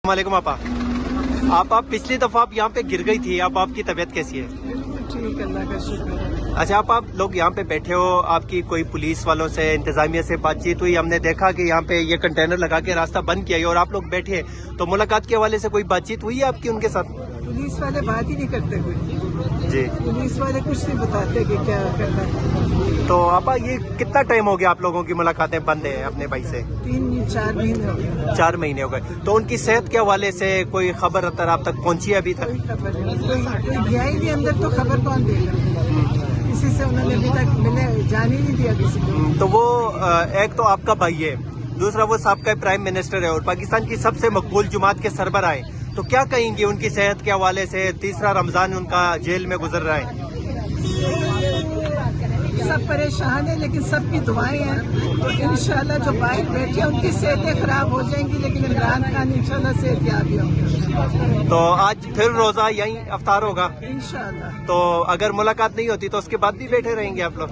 वालेकुम आप पिछली दफा आप यहाँ पे गिर गई थी, अब आपकी तबीयत कैसी है? ठीक, अल्लाह का शुक्र है। अच्छा, आप लोग यहाँ पे बैठे हो, आपकी कोई पुलिस वालों से इंतजामिया से बातचीत हुई? हमने देखा कि यहाँ पे ये कंटेनर लगा के रास्ता बंद किया है और आप लोग बैठे, तो मुलाकात के हवाले से कोई बातचीत हुई है आपकी उनके साथ? पुलिस वाले बात ही नहीं करते कोई जी, पुलिस वाले कुछ नहीं बताते कि क्या करना है। तो आपा ये कितना टाइम हो गया आप लोगों की मुलाकातें बंद है अपने भाई से? 3-4 महीने हो गए। 4 महीने हो गए। तो उनकी सेहत के हवाले से कोई खबर आप तक पहुंची है अभी तक? कोई खबर नहीं, कोई गया ही नहीं अंदर, तो खबर कौन देगा? किसी से उन्होंने अभी तक मिले जान ही नहीं दिया किसी को। तो वो एक तो आपका भाई है, दूसरा वो साबका प्राइम मिनिस्टर है और पाकिस्तान की सबसे मकबूल जमात के सरबराह है, तो क्या कहेंगे उनकी सेहत के हवाले से? तीसरा रमजान उनका जेल में गुजर रहा है। सब परेशान है, लेकिन सबकी दुआएं हैं, तो इंशाल्लाह जो बाहर बैठे हैं उनकी सेहतें खराब हो जाएंगी, लेकिन इमरान खान इंशाल्लाह सेहत याब होंगे। तो आज फिर रोजा यहीं अफ्तार होगा इंशाल्लाह। तो अगर मुलाकात नहीं होती तो उसके बाद भी बैठे रहेंगे आप लोग?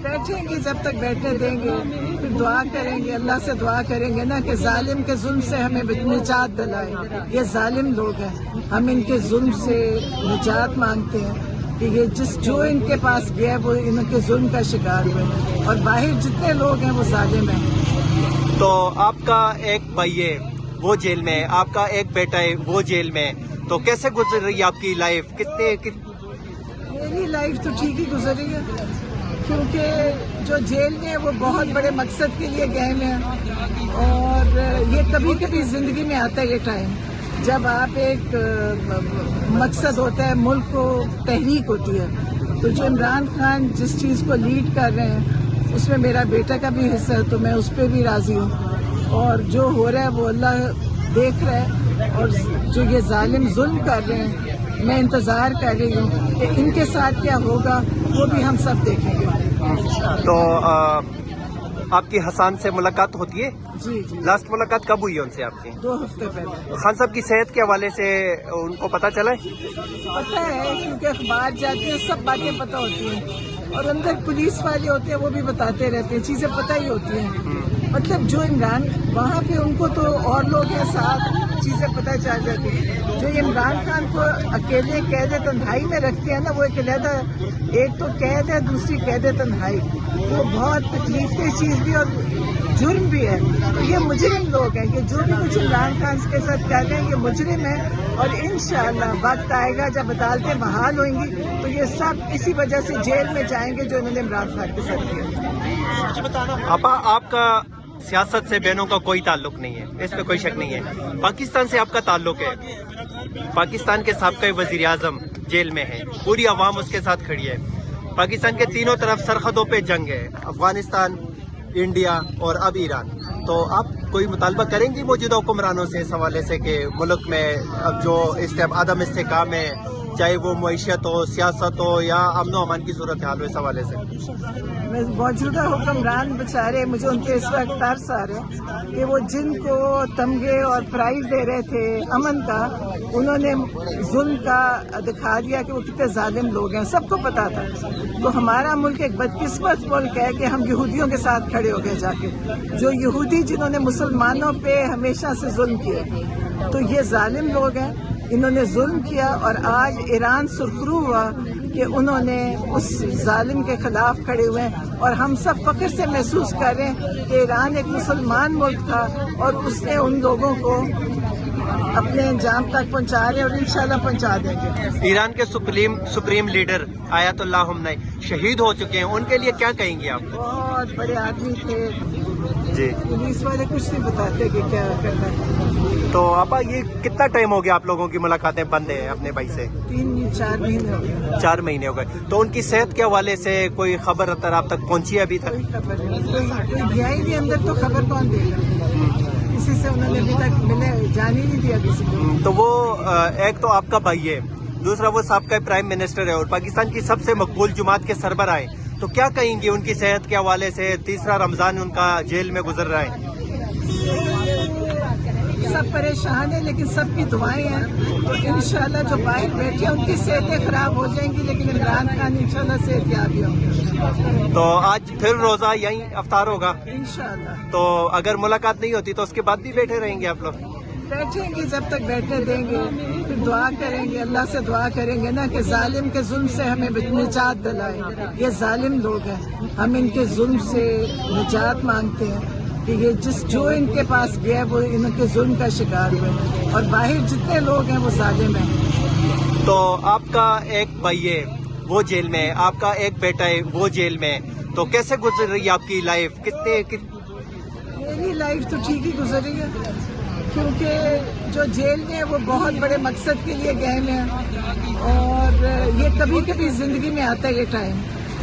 बैठेंगे जब तक बैठने देंगे, फिर दुआ करेंगे, अल्लाह से दुआ करेंगे ना कि जालिम के जुल्म से हमें निजात दिलाए। ये जालिम लोग हैं, हम इनके जुल्म से निजात मांगते हैं कि ये जो इनके पास गया वो इनके जुल्म का शिकार हुए, और बाहर जितने लोग हैं वो जालिम हैं। तो आपका एक भाई है वो जेल में है, आपका एक बेटा है वो जेल में है, तो कैसे गुजर रही है आपकी लाइफ? मेरी लाइफ तो ठीक ही गुजर रही है, क्योंकि जो जेल में है वो बहुत बड़े मकसद के लिए गए हैं, और ये कभी कभी जिंदगी में आता है ये टाइम जब आप एक मकसद होता है, मुल्क को तहरीक होती है। तो जो इमरान खान जिस चीज़ को लीड कर रहे हैं उसमें मेरा बेटा का भी हिस्सा है, तो मैं उस पर भी राजी हूँ, और जो हो रहा है वो अल्लाह देख रहा है, और जो ये जालिम जुल्म कर रहे हैं मैं इंतज़ार कर रही हूँ कि इनके साथ क्या होगा, वो भी हम सब देखेंगे। तो आपकी हसन से मुलाकात होती है? जी जी। लास्ट मुलाकात कब हुई है उनसे आपकी? 2 हफ्ते पहले। खान साहब की सेहत के हवाले से उनको पता चला है? पता है, क्योंकि अखबार जाते हैं, सब बातें पता होती हैं, और अंदर पुलिस वाले होते हैं वो भी बताते रहते हैं, चीजें पता ही होती हैं। मतलब जो इमरान वहाँ पे उनको तो और लोग हैं साथ, चीजें पता चल जाती हैं। जो इमरान खान को अकेले कैद तन्हाई में रखते हैं ना, वो एक अलहदा, एक तो कैद है, दूसरी कैद तन्हाई, वो बहुत तकलीफ चीज भी और जुर्म भी है। तो ये मुजरिम लोग हैं, ये जो भी कुछ इमरान खान के साथ कर रहे हैं ये मुजरिम है, और इंशाअल्लाह वक्त आएगा जब अदालतें बहाल होंगी तो ये सब इसी वजह से जेल में जाएंगे जो इन्होंने इमरान खान के साथ किया। आपका सियासत से बहनों का कोई ताल्लुक नहीं है, इस पे कोई शक नहीं है। पाकिस्तान से आपका ताल्लुक है, पाकिस्तान के साबका वजीर आजम जेल में है, पूरी आवाम उसके साथ खड़ी है, पाकिस्तान के तीनों तरफ सरहदों पे जंग है, अफगानिस्तान, इंडिया और अब ईरान। तो आप कोई मुतालबा करेंगी मौजूदा हुक्मरानों से इस हवाले से कि मुल्क में अब जो इस टाइम अदम इस्तेकाम है, चाहे वो मईशत हो, सियासत हो या अमन अमान की सूरत हाल हो, इस हवाले से? मौजूदा हुक्मरान बेचारे, मुझे उनके इस वक्त तरस आ रहे हैं कि वो जिनको तमगे और प्राइज दे रहे थे अमन का, उन्होंने जुल्म का दिखा दिया कि वो कितने जालिम लोग हैं, सबको पता था। तो हमारा मुल्क एक बदकिस्मत मुल्क है कि हम यहूदियों के साथ खड़े हो गए जाके, जो यहूदी जिन्होंने मुसलमानों पे हमेशा से जुल्म किए। तो ये जालिम लोग हैं, इन्होंने जुल्म किया, और आज ईरान सुरखरू हुआ कि उन्होंने उस जालिम के खिलाफ खड़े हुए हैं, और हम सब फख्र से महसूस कर रहे हैं कि ईरान एक मुसलमान मुल्क था और उसने उन लोगों को अपने अंजाम तक पहुंचा रहे हैं, और इंशाल्लाह पहुंचा देंगे। ईरान के सुप्रीम लीडर आयतुल्लाह खमेनी शहीद हो चुके हैं, उनके लिए क्या कहेंगे आप? बहुत बड़े आदमी थे जी। पुलिस वाले कुछ नहीं बताते कि क्या करना है। तो आपा ये कितना टाइम हो गया आप लोगों की मुलाकातें बंद है अपने भाई से? 3-4 महीने हो गए। 4 महीने हो गए। तो उनकी सेहत के हवाले से कोई खबर आप तक पहुंची है अभी तक? कोई खबर नहीं, कोई गया ही नहीं अंदर, तो खबर कौन देगा? किसी से उन्होंने अभी तक मिले जान ही नहीं दिया किसी को। तो वो एक तो आपका भाई है, दूसरा वो साबका प्राइम मिनिस्टर है और पाकिस्तान की सबसे मकबूल जमात के सरबराह है, तो क्या कहेंगे उनकी सेहत के हवाले से? तीसरा रमजान उनका जेल में गुजर रहा है। सब परेशान है, लेकिन सबकी दुआएं हैं, तो इंशाल्लाह जो बाहर बैठे हैं उनकी सेहतें खराब हो जाएंगी, लेकिन इमरान खान इंशाल्लाह सेहत याब होंगे। तो आज फिर रोजा यहीं अफ्तार होगा इंशाल्लाह। तो अगर मुलाकात नहीं होती तो उसके बाद भी बैठे रहेंगे आप लोग? بیٹھیں گے جب تک بیٹھنے دیں گے، پھر دعا کریں گے، اللہ سے دعا کریں گے نا کہ ظالم کے ظلم سے ہمیں نجات دلائے. یہ ظالم لوگ ہیں، ہم ان کے ظلم سے نجات مانگتے ہیں کہ یہ جو ان کے پاس گیا وہ ان کے ظلم کا شکار ہوئے، اور باہر جتنے لوگ ہیں وہ ظالم ہیں. تو آپ کا ایک بھائی ہے وہ جیل میں ہے، آپ کا ایک بیٹا ہے وہ جیل میں ہے، تو کیسے گزر رہی ہے آپ کی لائف؟ میری لائف تو ٹھیک ہی گزری ہے، کیونکہ جو جیل میں وہ بہت بڑے مقصد کے لیے گئے ہیں، اور یہ کبھی کبھی زندگی میں آتا ہے یہ ٹائم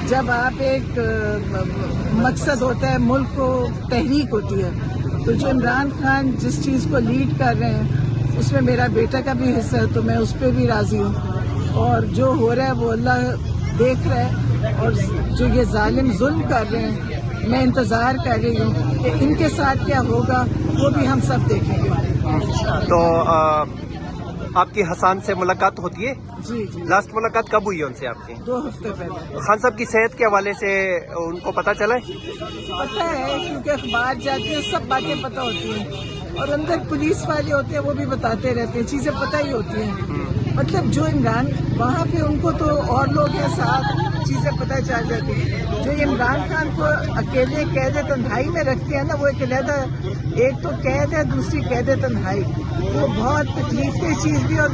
جب آپ ایک مقصد ہوتا ہے، ملک کو تحریک ہوتی ہے. تو جو عمران خان جس چیز کو لیڈ کر رہے ہیں اس میں میرا بیٹا کا بھی حصہ ہے، تو میں اس پہ بھی راضی ہوں. اور جو ہو رہا ہے وہ اللہ دیکھ رہا ہے، اور جو یہ ظالم ظلم کر رہے ہیں میں انتظار کر رہی ہوں کہ ان کے ساتھ کیا ہوگا، وہ بھی ہم سب دیکھیں گے. تو آپ کی حسان سے ملاقات ہوتی ہے؟ جی جی، لاسٹ ملاقات کب ہوئی ہے ان سے آپ کی؟ 2 ہفتے پہلے. خان صاحب کی صحت کے حوالے سے ان کو پتہ چلا ہے؟ پتہ ہے، کیونکہ اخبار جاتے ہیں، سب باتیں پتہ ہوتی ہیں، اور اندر پولیس والے ہوتے ہیں وہ بھی بتاتے رہتے ہیں، چیزیں پتہ ہی ہوتی ہیں. مطلب جو عمران وہاں پہ ان کو تو اور لوگ ہیں ساتھ، چیزیں پتہ چل جاتی ہیں. جو عمران خان کو اکیلے قید تنہائی میں رکھتے ہیں نا، وہ ایک علیحدہ، ایک تو قید ہے، دوسری قید تنہائی، وہ بہت تکلیف کی چیز بھی اور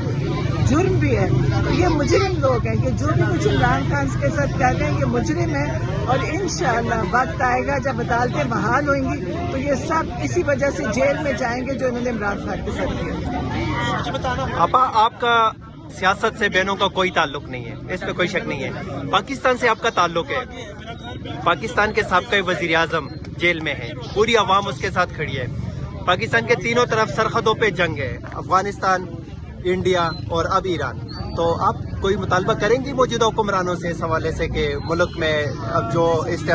جرم بھی ہے. تو یہ مجرم لوگ ہیں کہ جو بھی کچھ عمران خان کے ساتھ کر رہے ہیں یہ مجرم ہیں، اور انشاءاللہ وقت آئے گا جب عدالتیں بحال ہوئیں گی تو یہ سب اسی وجہ سے جیل میں جائیں گے جو انہوں نے عمران خان کے ساتھ کیا. آپ کا سیاست سے بہنوں کا کوئی تعلق نہیں ہے، اس پہ کوئی شک نہیں ہے. پاکستان سے آپ کا تعلق ہے. پاکستان کے سابقہ وزیر اعظم جیل میں ہے، پوری عوام اس کے ساتھ کھڑی ہے. پاکستان کے تینوں طرف سرحدوں پہ جنگ ہے، افغانستان، انڈیا اور اب ایران. تو آپ کوئی مطالبہ کریں گی موجودہ حکمرانوں سے اس حوالے سے کہ ملک میں اب جو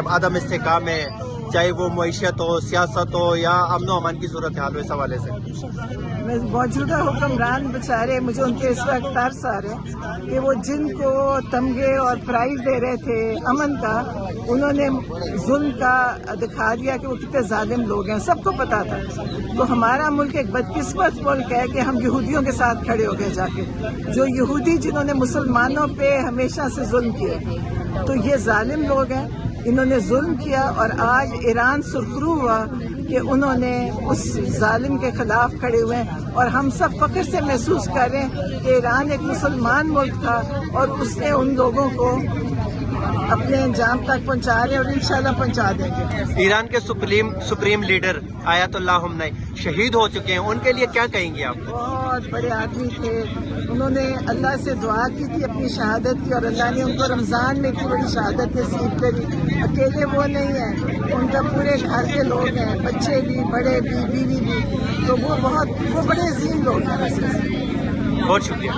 عدم استحکام ہے، چاہے وہ معیشت ہو، سیاست ہو یا امن و امان کی صورتحال ہو، اس حوالے سے؟ موجودہ حکمران بیچارے، مجھے ان کے اس وقت ترس آ رہے ہیں کہ وہ جن کو تمغے اور پرائز دے رہے تھے امن کا، انہوں نے ظلم کا دکھا دیا کہ وہ کتنے ظالم لوگ ہیں. سب کو پتا تھا. تو ہمارا ملک ایک بدقسمت ملک ہے کہ ہم یہودیوں کے ساتھ کھڑے ہو گئے جا کے، جو یہودی جنہوں نے مسلمانوں پہ ہمیشہ سے ظلم کیا. تو یہ ظالم لوگ ہیں، انہوں نے ظلم کیا، اور آج ایران سرخرو ہوا کہ انہوں نے اس ظالم کے خلاف کھڑے ہوئے ہیں. اور ہم سب فخر سے محسوس کر رہے ہیں کہ ایران ایک مسلمان ملک تھا اور اس نے ان لوگوں کو اپنے انجام تک پہنچا رہے ہیں، اور انشاءاللہ پہنچا دیں گے. ایران کے سپریم لیڈر آیت اللہ خمینی شہید ہو چکے ہیں، ان کے لیے کیا کہیں گے آپ؟ بہت بڑے آدمی تھے، انہوں نے اللہ سے دعا کی تھی اپنی شہادت کی، اور اللہ نے ان کو رمضان میں اتنی بڑی شہادت نصیب کری. اکیلے وہ نہیں ہیں، ان کا پورے گھر کے لوگ ہیں، بچے بھی، بڑے بھی، بیوی بھی. تو وہ بڑے عظیم لوگ ہیں. بہت شکریہ.